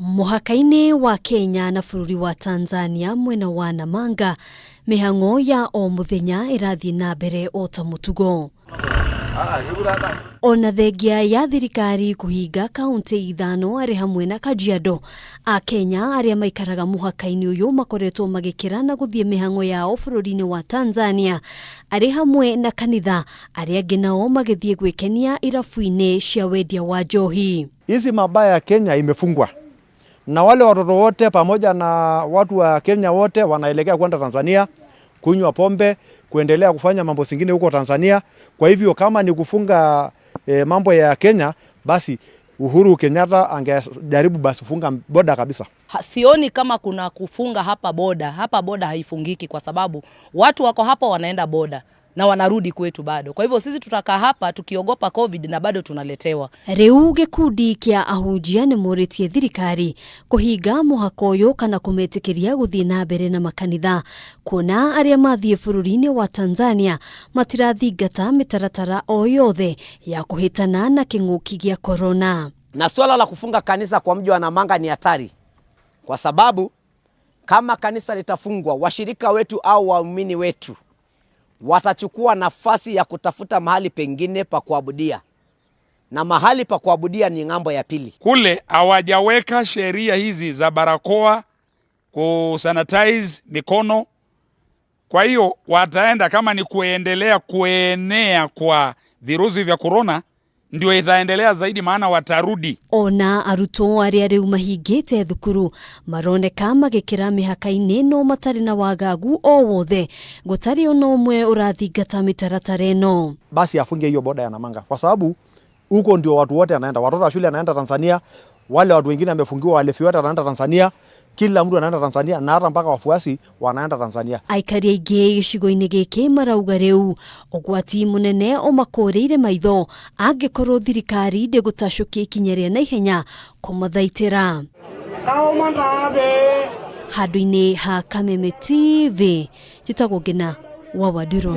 Muhakaine wa Kenya na bururi wa Tanzania mwena wa Namanga mihango ya o muthenya irathi na mbere o ta mutugo. Ona thengia ya thirikari kuhinga kaunti ithano ari hamwe na Kajiado, a Kenya aria maikaraga muhakaini uyu makoretwo magikira na guthie mihango yao bururi-ini wa Tanzania ari hamwe na kanitha aria nginao magithie gwikenia irafu-ini cia wendia wa njohi. Hizi mabaya ya Kenya imefungwa na wale watoto wote pamoja na watu wa Kenya wote wanaelekea kwenda Tanzania kunywa pombe, kuendelea kufanya mambo singine huko Tanzania. Kwa hivyo kama ni kufunga mambo ya Kenya, basi Uhuru Kenyatta angejaribu basi kufunga boda kabisa. Sioni kama kuna kufunga hapa boda. Hapa boda haifungiki kwa sababu watu wako hapa wanaenda boda na wanarudi kwetu bado. Kwa hivyo sisi tutakaa hapa tukiogopa COVID na bado tunaletewa. Riu gikundi kia ahujia ni muritie thirikari kuhinga muhakoyo kana kumetikiria guthii na mbere na makanitha, kuna aria mathie bururi-ini wa Tanzania matirathingata mitaratara o yothe ya kuhitana na king'uki gia corona. Na swala la kufunga kanisa kwa mji wa Namanga ni hatari, kwa sababu kama kanisa litafungwa, washirika wetu au waumini wetu watachukua nafasi ya kutafuta mahali pengine pa kuabudia, na mahali pa kuabudia ni ng'ambo ya pili. Kule hawajaweka sheria hizi za barakoa, kusanitize mikono. Kwa hiyo wataenda kama ni kuendelea kuenea kwa virusi vya corona, ndio itaendelea zaidi, maana watarudi. Ona aruto aria riu mahingite thukuru maroneka magikira mihaka-ini no matari na wagagu o wothe, gutari ona umwe urathingata mitaratara ino. Basi afunge hiyo boda ya Namanga, kwa sababu huko ndio watu wote anaenda, watoto wa shule anaenda Tanzania, wale watu wengine wamefungiwa, wale wote wanaenda Tanzania, kila mtu anaenda Tanzania, na hata mpaka wafuasi wanaenda Tanzania. Aikari aingĩ gĩcigo-inĩ gĩkĩ marauga riu ũgwati munene o makoreire maitho angĩkorwo thirikari ndĩgũtacũkia ikinya rĩa naihenya kũmathaitĩra. Handũ-inĩ ha Kameme TV, njĩtagwo Ngina wa Waduro.